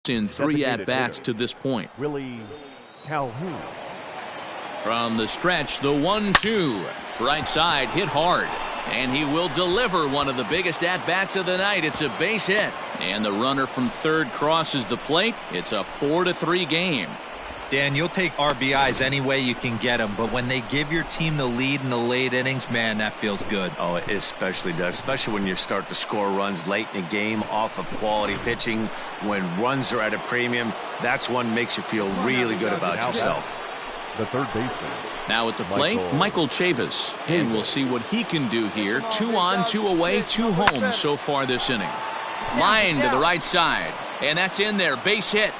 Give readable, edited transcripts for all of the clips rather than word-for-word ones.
in 3 at-bats to this point. Willie Calhoun. From the stretch, the 1-2. Right side hit hard. And he will deliver one of the biggest at-bats of the night. It's a base hit. And the runner from third crosses the plate. It's a 4-3 game. Dan, you'll take RBIs any way you can get them, but when they give your team the lead in the late innings, man, that feels good. Oh, it especially does, especially when you start to score runs late in the game off of quality pitching. When runs are at a premium, that's one makes you feel really good about yourself. The third baseman. Now at the plate, Michael Chavis. And we'll see what he can do here. 2 on, 2 away, 2 home so far this inning. Line to the right side. And that's in there. Base hit.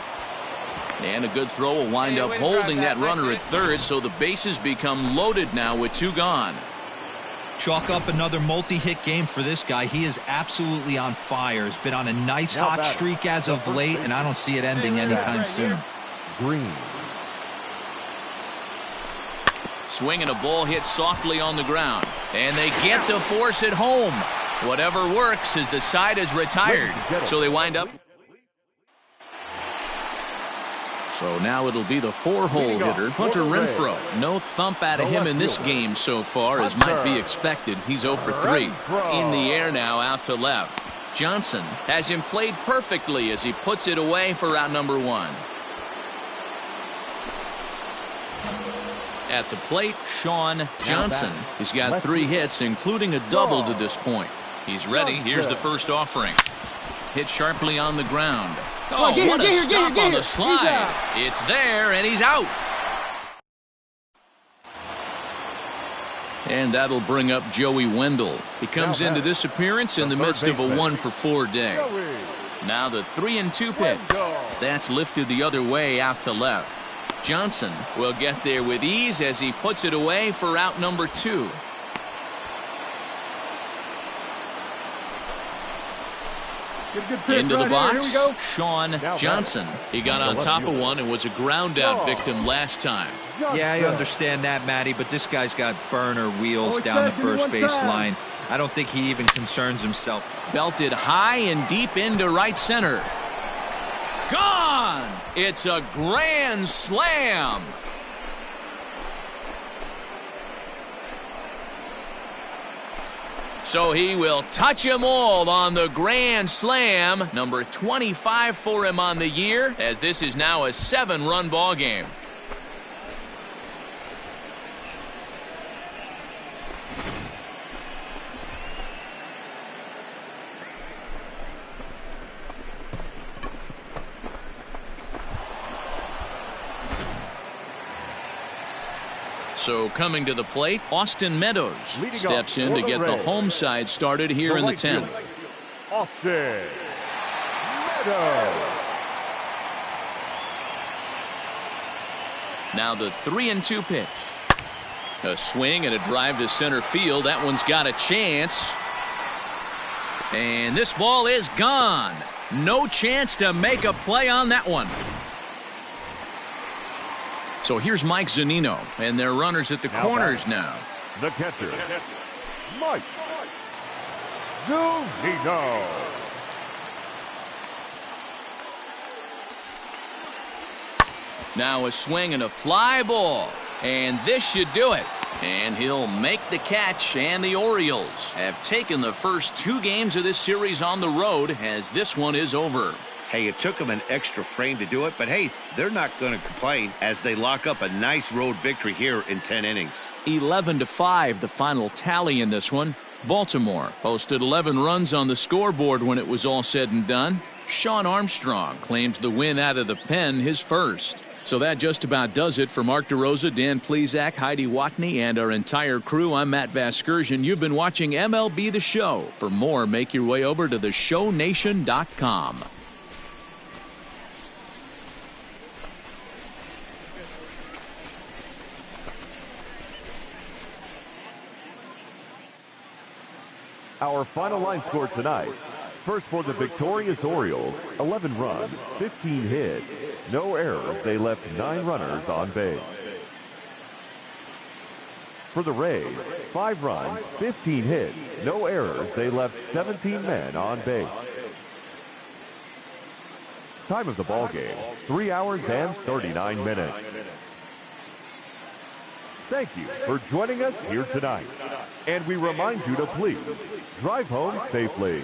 And a good throw will wind up holding that runner at third, so the bases become loaded now with 2 gone. Chalk up another multi-hit game for this guy. He is absolutely on fire. He's been on a nice hot streak as of late, and I don't see it ending anytime soon. Green. Swinging a ball hit softly on the ground. And they get to force it home. Whatever works as the side is retired. So they wind up. So now it'll be the 4-hole hitter, Hunter Renfroe. No thump out of him in this game so far, as might be expected. He's 0 for 3. In the air now, out to left. Johnson has him played perfectly as he puts it away for out number 1. At the plate, Sean Johnson. He's got 3 hits, including a double to this point. He's ready. Here's the first offering. Hit sharply on the ground. Oh, what a stop on the slide. It's there, and he's out. And that'll bring up Joey Wendell. He comes into this appearance in the midst of a 1 for 4 day. Now the 3-2 pitch. That's lifted the other way out to left. Johnson will get there with ease as he puts it away for out number 2. Into the box, Sean Johnson. He got on top of one and was a ground out victim last time. Yeah, I understand that, Matty, but this guy's got burner wheels down the first base line. I don't think he even concerns himself. Belted high and deep into right center. Gone! It's a grand slam. So he will touch them all on the grand slam. Number 25 for him on the year, as this is now a 7-run ball game. So coming to the plate, Austin Meadows steps in to get the home side started here in the 10th. Austin Meadows. Now the 3-2 pitch. A swing and a drive to center field. That one's got a chance. And this ball is gone. No chance to make a play on that one. So here's Mike Zunino, and their runners at the corners now. The catcher, Mike Zunino. Now a swing and a fly ball, and this should do it. And he'll make the catch, and the Orioles have taken the first 2 games of this series on the road, as this one is over. Hey, it took them an extra frame to do it, but hey, they're not going to complain as they lock up a nice road victory here in 10 innings. 11-5, the final tally in this one. Baltimore posted 11 runs on the scoreboard when it was all said and done. Sean Armstrong claims the win out of the pen, his first. So that just about does it for Mark DeRosa, Dan Plesac, Heidi Watney, and our entire crew. I'm Matt Vasgersian. You've been watching MLB The Show. For more, make your way over to theshownation.com. Our final line score tonight. First for the victorious Orioles, 11 runs, 15 hits, no errors. They left 9 runners on base. For the Rays, 5 runs, 15 hits, no errors. They left 17 men on base. Time of the ball game, 3 hours and 39 minutes. Thank you for joining us here tonight. And we remind you to please drive home safely.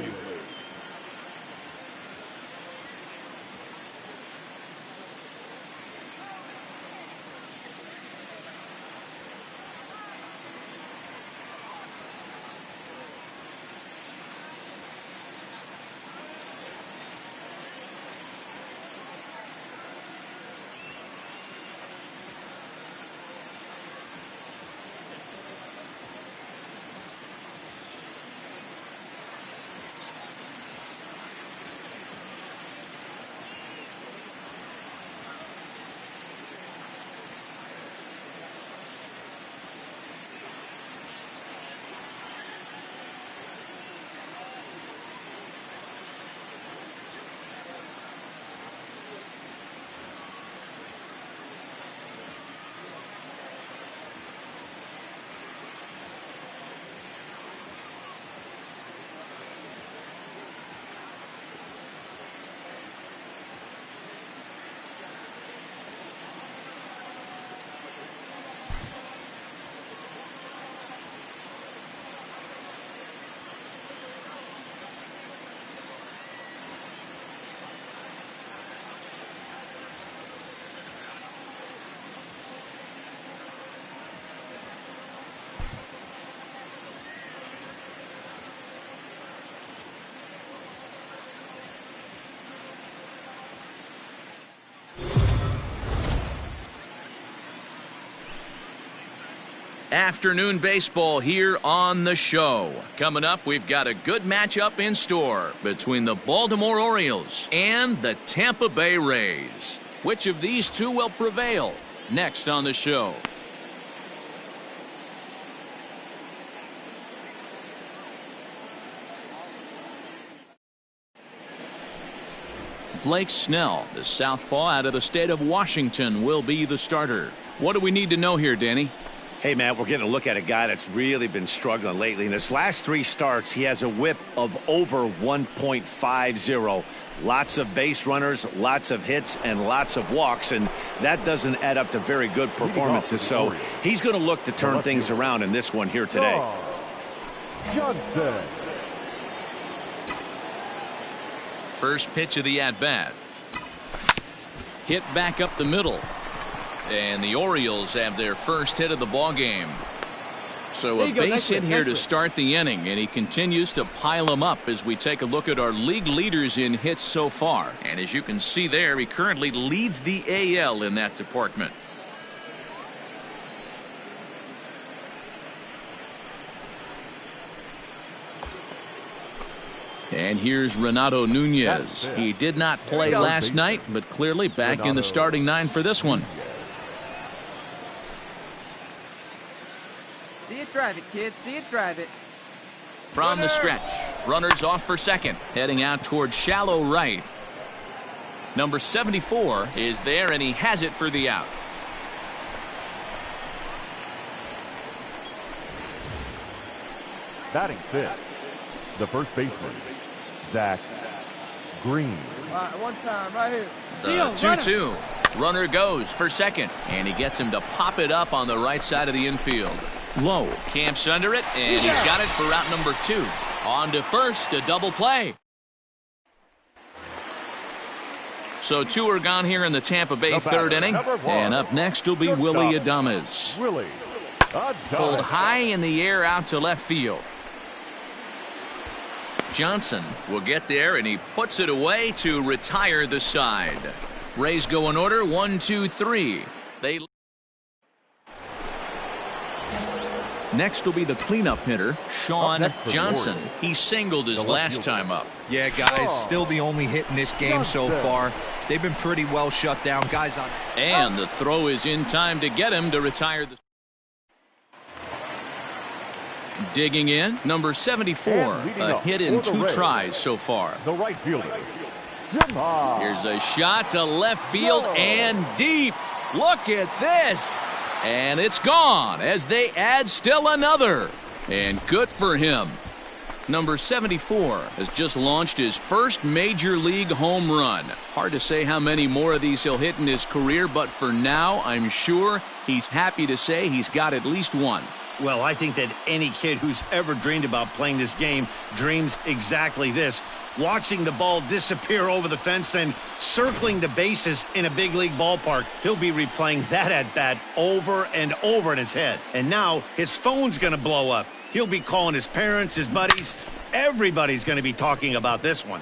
Afternoon baseball here on the show. Coming up, we've got a good matchup in store between the Baltimore Orioles and the Tampa Bay Rays. Which of these two will prevail? Next on the show. Blake Snell, the southpaw out of the state of Washington, will be the starter. What do we need to know here, Danny? Hey, man, we're getting a look at a guy that's really been struggling lately. In his last 3 starts, he has a whip of over 1.50. Lots of base runners, lots of hits, and lots of walks, and that doesn't add up to very good performances. So he's going to look to turn things around in this one here today. Johnson. First pitch of the at-bat. Hit back up the middle. And the Orioles have their first hit of the ball game. So a base hit here to start the inning, and he continues to pile them up as we take a look at our league leaders in hits so far. And as you can see there, he currently leads the AL in that department. And here's Renato Nunez. He did not play last night, but clearly back in the starting 9 for this one. See it, drive it, kid. See it, drive it. From the stretch, runners off for second, heading out towards shallow right. Number 74 is there, and he has it for the out. Batting fifth, the first baseman, Zach Green. One time, right here. The 2-2. Runner goes for second, and he gets him to pop it up on the right side of the infield. Low camps under it, and he's got it for route number 2. On to first, a double play. So 2 are gone here in the Tampa Bay third inning, and up next will be Willie Adames. Pulled high in the air out to left field. Johnson will get there, and he puts it away to retire the side. Rays go in order, 1, 2, 3. Next will be the cleanup hitter, Sean Johnson. He singled his last time up. Yeah, guys, still the only hit in this game so far. They've been pretty well shut down. Guys on. And the throw is in time to get him to retire the. Digging in, number 74, a hit in 2 tries so far. The right fielder. Here's a shot to left field and deep. Look at this. And it's gone as they add still another. And good for him. Number 74 has just launched his first major league home run. Hard to say how many more of these he'll hit in his career, but for now, I'm sure he's happy to say he's got at least one. Well, I think that any kid who's ever dreamed about playing this game dreams exactly this. Watching the ball disappear over the fence, then circling the bases in a big league ballpark. He'll be replaying that at-bat over and over in his head. And now his phone's going to blow up. He'll be calling his parents, his buddies. Everybody's going to be talking about this one.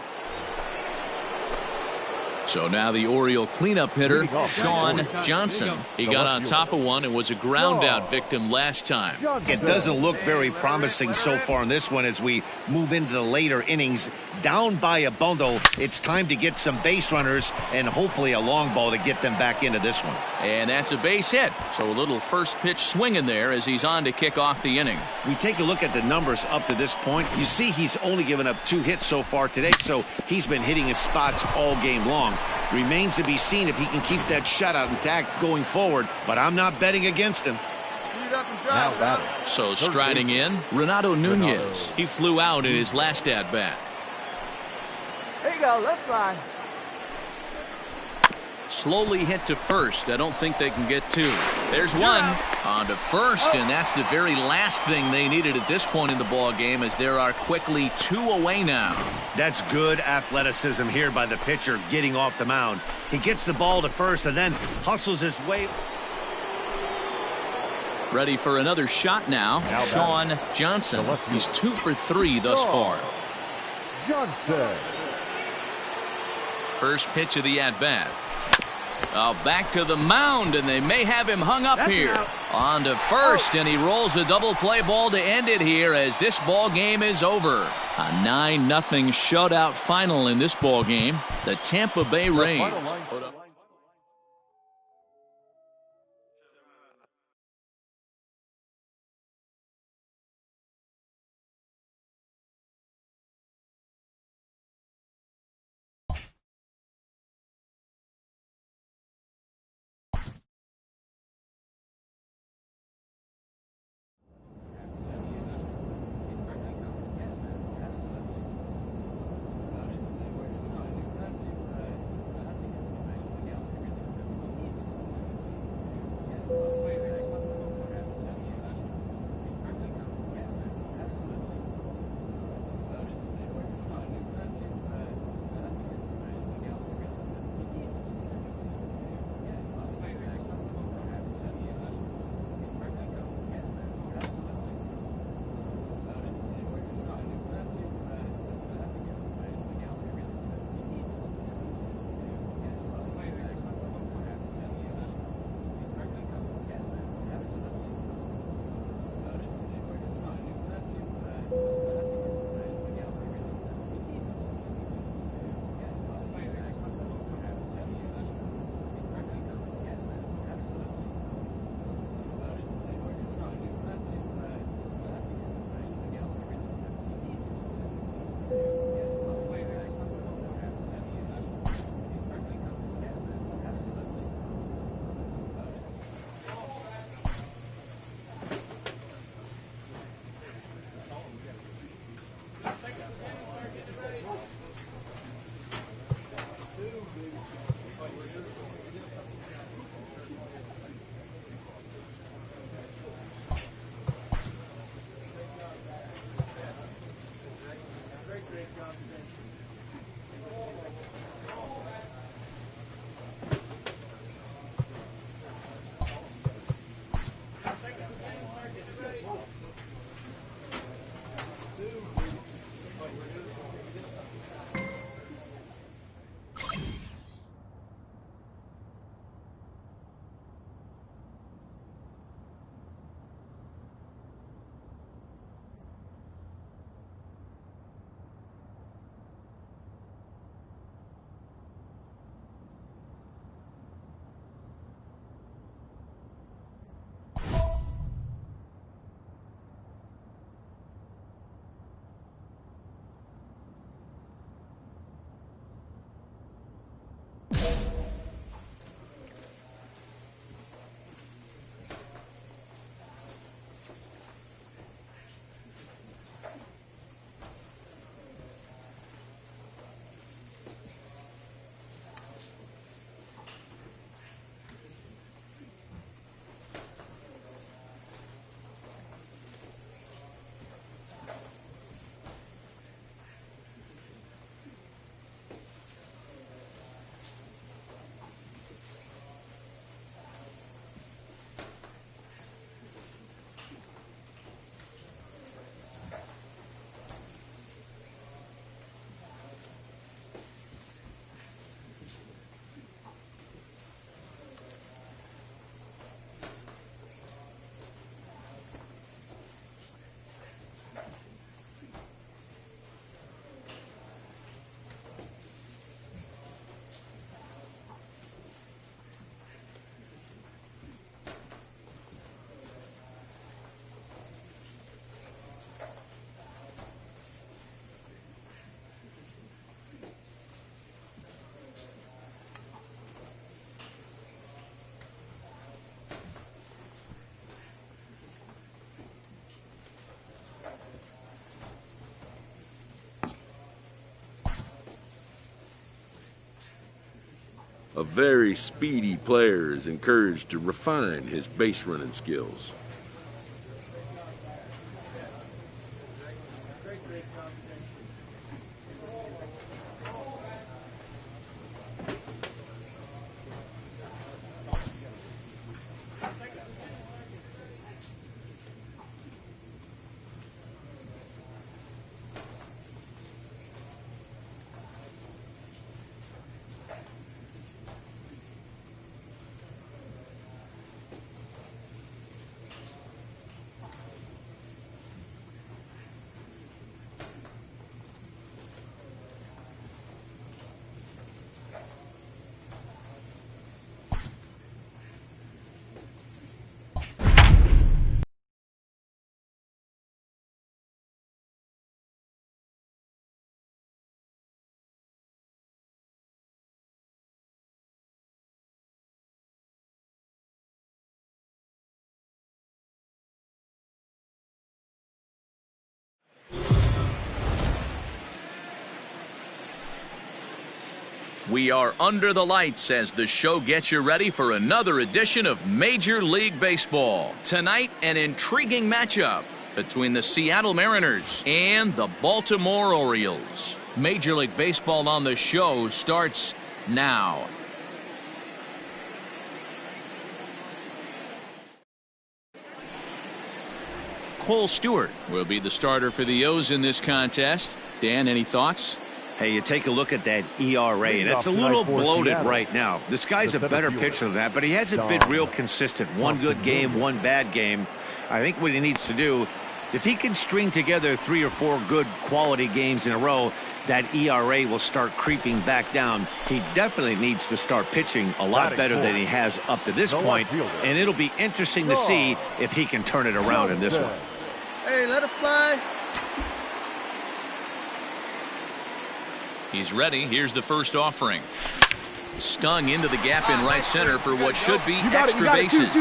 So now the Oriole cleanup hitter, Sean Johnson. He got on top of one and was a ground-out victim last time. It doesn't look very promising so far in this one as we move into the later innings. Down by a bundle, it's time to get some base runners and hopefully a long ball to get them back into this one. And that's a base hit. So a little first pitch swing in there as he's on to kick off the inning. We take a look at the numbers up to this point. You see he's only given up 2 hits so far today, so he's been hitting his spots all game long. Remains to be seen if he can keep that shutout intact going forward, but I'm not betting against him. So striding in, Renato Nunez. He flew out in his last at-bat. Here you go, let's fly. Slowly hit to first. I don't think they can get 2. There's one. On to first, and that's the very last thing they needed at this point in the ball game, as there are quickly 2 away now. That's good athleticism here by the pitcher getting off the mound. He gets the ball to first and then hustles his way. Ready for another shot now, Sean Johnson. He's 2 for 3 thus far. Johnson. First pitch of the at-bat. Back to the mound, and they may have him hung up here. On to first, and he rolls a double play ball to end it here as this ball game is over. A 9-0 shutout final in this ball game. The Tampa Bay Rays. A very speedy player is encouraged to refine his base running skills. We are under the lights as the show gets you ready for another edition of Major League Baseball. Tonight, an intriguing matchup between the Seattle Mariners and the Baltimore Orioles. Major League Baseball on the show starts now. Cole Stewart will be the starter for the O's in this contest. Dan, any thoughts? Hey, you take a look at that ERA, and it's a little bloated right now. This guy's a better pitcher than that, but he hasn't been real consistent. One good game, one bad game. I think what he needs to do, if he can string together 3 or 4 good quality games in a row, that ERA will start creeping back down. He definitely needs to start pitching a lot better than he has up to this point, and it'll be interesting to see if he can turn it around in this one. Hey, let it fly. He's ready. Here's the first offering. Stung into the gap in right center for what should be extra bases.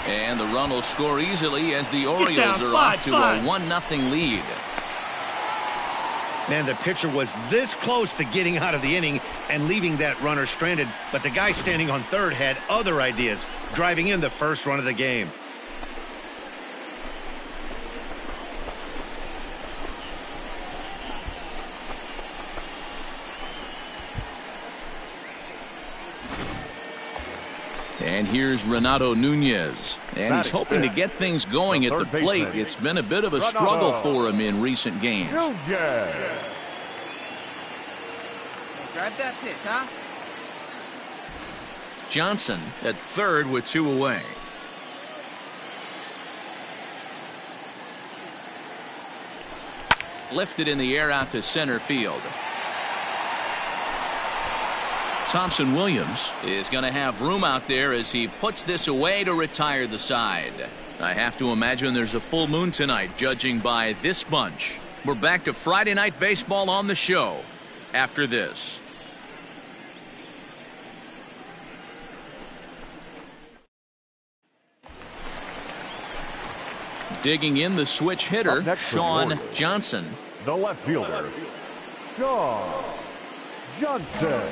And the run will score easily as the Orioles are off to a 1-0 lead. Man, the pitcher was this close to getting out of the inning and leaving that runner stranded, but the guy standing on third had other ideas, driving in the first run of the game. And here's Renato Nunez, and he's hoping to get things going at the plate. It's been a bit of a struggle for him in recent games. Drive that pitch, huh? Johnson at third with 2 away. Lifted in the air out to center field. Thompson Williams is going to have room out there as he puts this away to retire the side. I have to imagine there's a full moon tonight, judging by this bunch. We're back to Friday Night Baseball on the show after this. Digging in the switch hitter, Sean Johnson. The left fielder, Sean Johnson.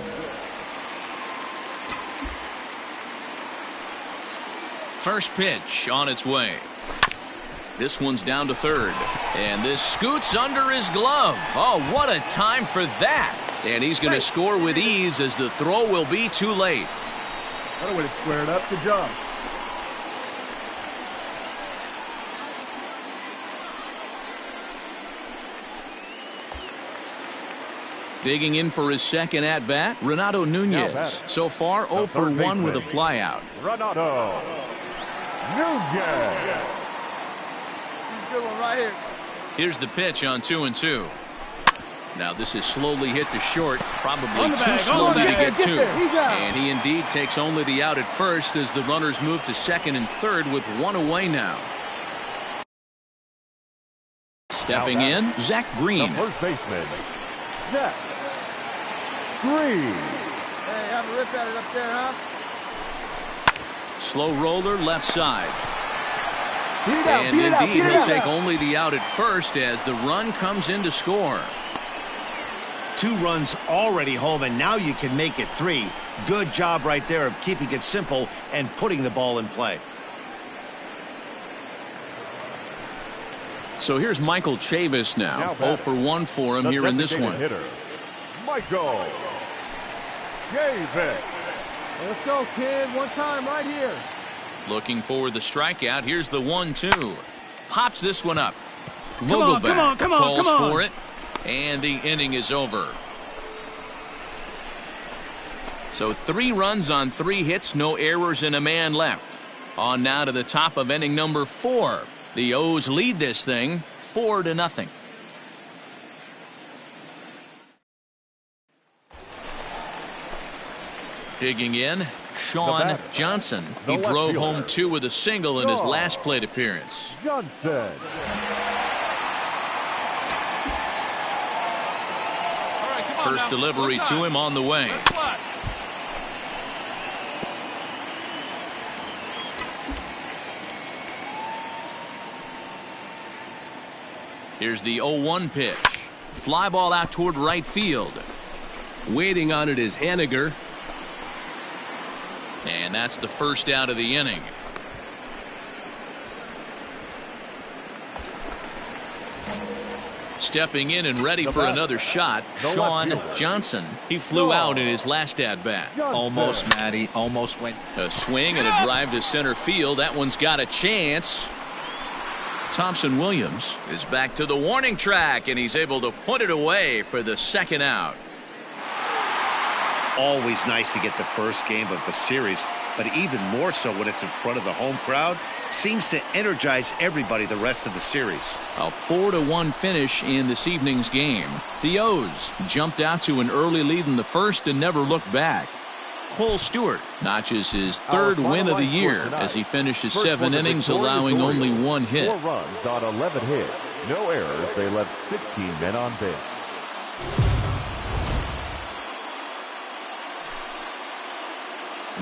First pitch on its way. This one's down to third. And this scoots under his glove. Oh, what a time for that. And he's going to score with ease as the throw will be too late. What a way to square it up. Good job. Digging in for his second at-bat, Renato Nunez. So far, 0 for 1 with a flyout. Renato Nunez. Good one right here. Here's the pitch on 2-2. Now this is slowly hit to short, probably too slowly to get to. And he indeed takes only the out at first as the runners move to second and third with 1 away now. Stepping in, Zach Green. The first baseman, Zach Green. Hey, have a rip at it up there, huh? Slow roller left side. And indeed, he'll take only the out at first as the run comes in to score. 2 runs already home, and now you can make it 3. Good job right there of keeping it simple and putting the ball in play. So here's Michael Chavis now. 0 for 1 for him here in this one. Hitter, Michael Chavis. Let's go, kid. One time right here. Looking for the strikeout. Here's the 1-2. Pops this one up. Come on, Vogelback come on, calls come on. for it. And the inning is over. So 3 runs on 3 hits, no errors, and a man left. On now to the top of inning number 4. The O's lead this thing 4-0. Digging in, Sean Johnson. He drove home 2 with a single in his last plate appearance. Johnson. First delivery to him on the way. Here's the 0-1 pitch. Fly ball out toward right field. Waiting on it is Haniger. And that's the first out of the inning. Stepping in and ready for another shot, Sean Johnson. He flew out in his last at-bat. Almost, Matty. Almost went. A swing and a drive to center field. That one's got a chance. Thompson Williams is back to the warning track, and he's able to put it away for the second out. Always nice to get the first game of the series, but even more so when it's in front of the home crowd. Seems to energize everybody the rest of the series. A 4-1 finish in this evening's game. The O's jumped out to an early lead in the first and never looked back. Cole Stewart notches his 3rd win of the year as he finishes 7 innings, allowing only 1 hit. 4 runs on 11 hits. No errors. They left 16 men on base.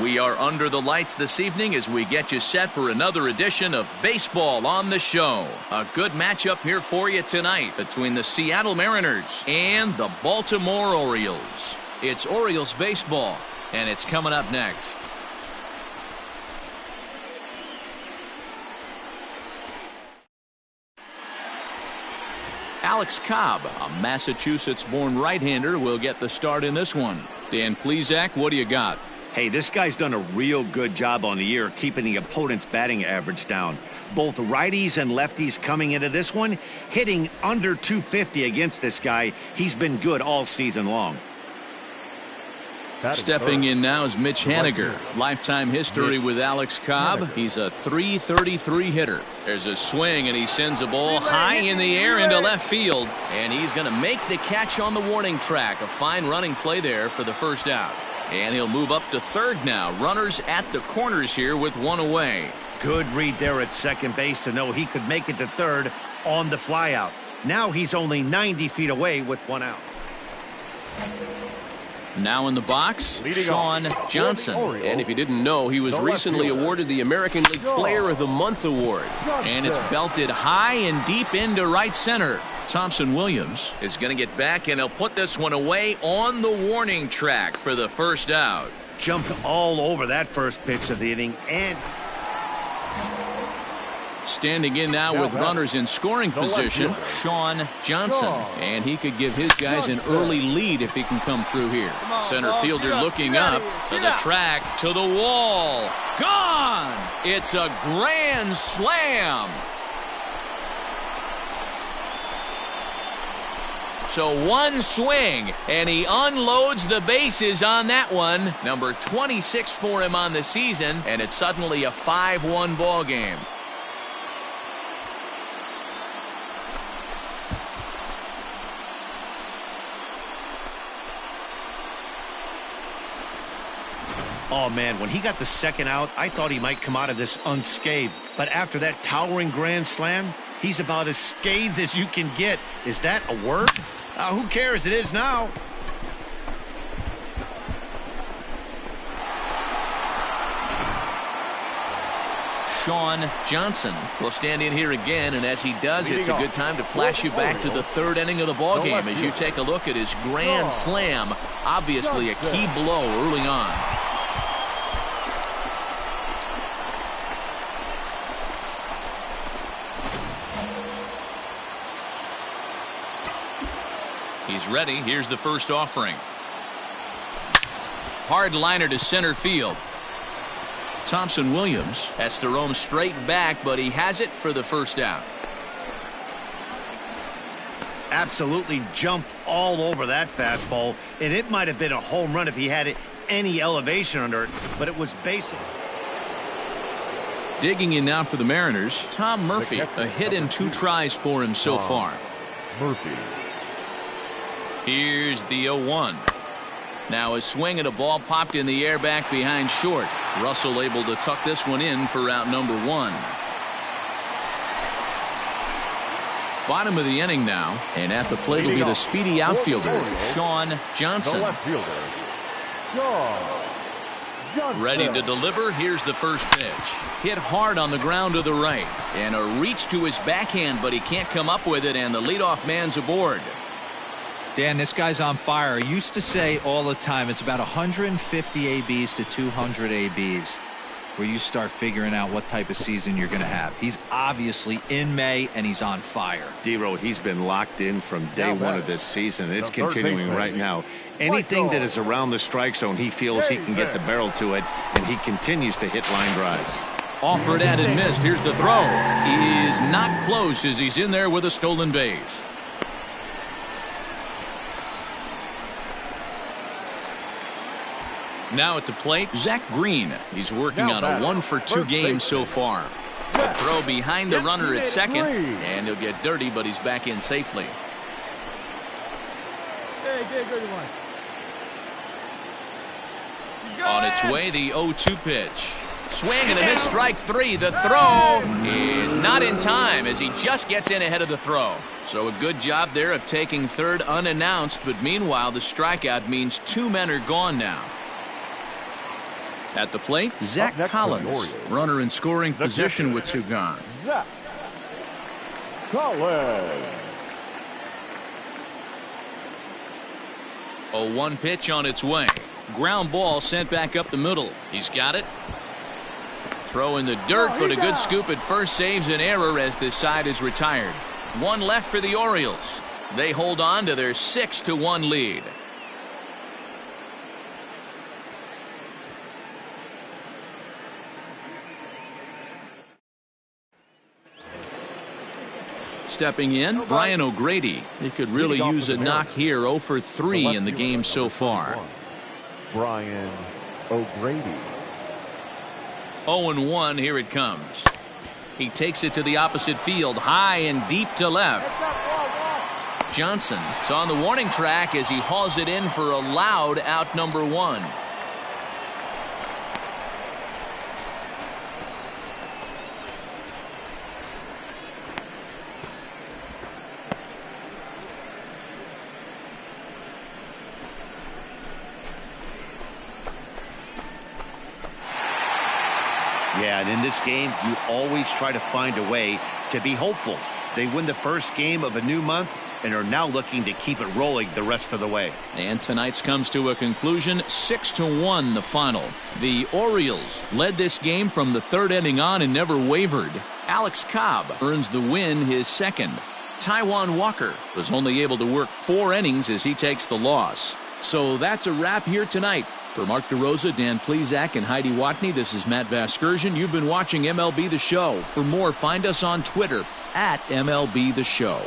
We are under the lights this evening as we get you set for another edition of Baseball on the Show. A good matchup here for you tonight between the Seattle Mariners and the Baltimore Orioles. It's Orioles baseball, and it's coming up next. Alex Cobb, a Massachusetts-born right-hander, will get the start in this one. Dan Plesac, what do you got? Hey, this guy's done a real good job on the year keeping the opponent's batting average down. Both righties and lefties coming into this one, hitting under 250 against this guy. He's been good all season long. Stepping in now is Mitch Haniger. Lifetime history with Alex Cobb. He's a .333 hitter. There's a swing, and he sends a ball high in the air into left field. And he's going to make the catch on the warning track. A fine running play there for the first out. And he'll move up to third now. Runners at the corners here with 1 away. Good read there at second base to know he could make it to third on the flyout. Now he's only 90 feet away with 1 out. Now in the box, Sean Johnson. And if you didn't know, he was recently awarded the American League Player of the Month award. And it's belted high and deep into right center. Thompson Williams is going to get back, and he'll put this one away on the warning track for the first out. Jumped all over that first pitch of the inning, and standing in now with runners in scoring position, Sean Johnson. And he could give his guys an early lead if he can come through here. Center fielder looking up to the track, to the wall. Gone! It's a grand slam. So 1 swing, and he unloads the bases on that one. Number 26 for him on the season, and it's suddenly a 5-1 ball game. oh man, when he got the second out, I thought he might come out of this unscathed. But after that towering grand slam, he's about as scathed as you can get. Is that a word? Who cares? It is now. Sean Johnson will stand in here again, and as he does, it's a good time to flash you back to the third inning of the ballgame as you take a look at his grand slam. Obviously a key blow early on. He's ready. Here's the first offering. Hard liner to center field. Thompson Williams has to roam straight back, but he has it for the first out. Absolutely jumped all over that fastball, and it might have been a home run if he had any elevation under it, but it was basic. Digging in now for the Mariners, Tom Murphy. A hit in 2 tries for him so far. Murphy. Here's the 0-1. Now a swing and a ball popped in the air back behind short. Russell able to tuck this one in for out number 1. Bottom of the inning now, and at the plate will be the speedy outfielder, Sean Johnson. The left fielder, Sean Johnson. Ready to deliver. Here's the first pitch. Hit hard on the ground to the right, and a reach to his backhand, but he can't come up with it, and the leadoff man's aboard. Dan, this guy's on fire. I used to say all the time, it's about 150 ABs to 200 ABs where you start figuring out what type of season you're going to have. He's obviously in May, and he's on fire. D-Row, he's been locked in from day one of this season. It's continuing right now. Anything that is around the strike zone, he feels he can get the barrel to it, and he continues to hit line drives. Offered and missed. Here's the throw. He is not close as he's in there with a stolen base. Now at the plate, Zach Green. He's working on a 1-for-2 game so far. A throw behind the runner at second, and he'll get dirty, but he's back in safely. On its way, the 0-2 pitch. Swing and a miss, strike 3. The throw is not in time as he just gets in ahead of the throw. So a good job there of taking third unannounced, but meanwhile the strikeout means 2 men are gone now. At the plate, Zach Collins, runner in scoring position with 2 gone. Zach Collins. 0-1 pitch on its way. Ground ball sent back up the middle. He's got it. Throw in the dirt, but a good scoop at first saves an error as this side is retired. 1 left for the Orioles. They hold on to their 6-1 lead. Stepping in, Brian O'Grady. He could really use a knock here. 0 for 3 in the game so far. Brian O'Grady. 0-1, here it comes. He takes it to the opposite field, high and deep to left. Johnson is on the warning track as he hauls it in for a loud out number 1. Yeah, and in this game, you always try to find a way to be hopeful. They win the first game of a new month and are now looking to keep it rolling the rest of the way. And tonight's comes to a conclusion, 6-1 the final. The Orioles led this game from the 3rd inning on and never wavered. Alex Cobb earns the win, his 2nd. Taijuan Walker was only able to work 4 innings as he takes the loss. So that's a wrap here tonight. For Mark DeRosa, Dan Plesac, and Heidi Watney, this is Matt Vasgersian. You've been watching MLB The Show. For more, find us on Twitter at MLB The Show.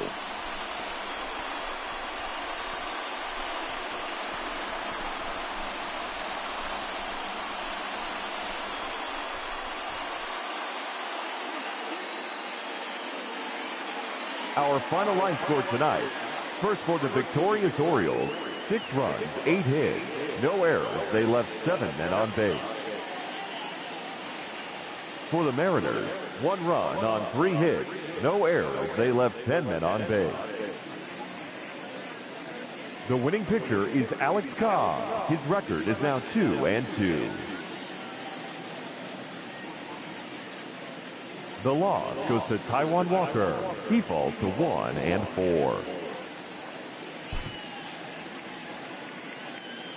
Our final line score tonight. First for the victorious Orioles, 6 runs, 8 hits, no errors. They left 7 men on base. For the Mariners, 1 run on 3 hits, no errors. They left 10 men on base. The winning pitcher is Alex Cobb. His record is now 2-2. The loss goes to Taiwan Walker. He falls to 1 and 4.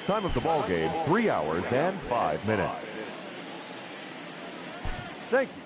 Time of the ball game, 3 hours and 5 minutes. Thank you.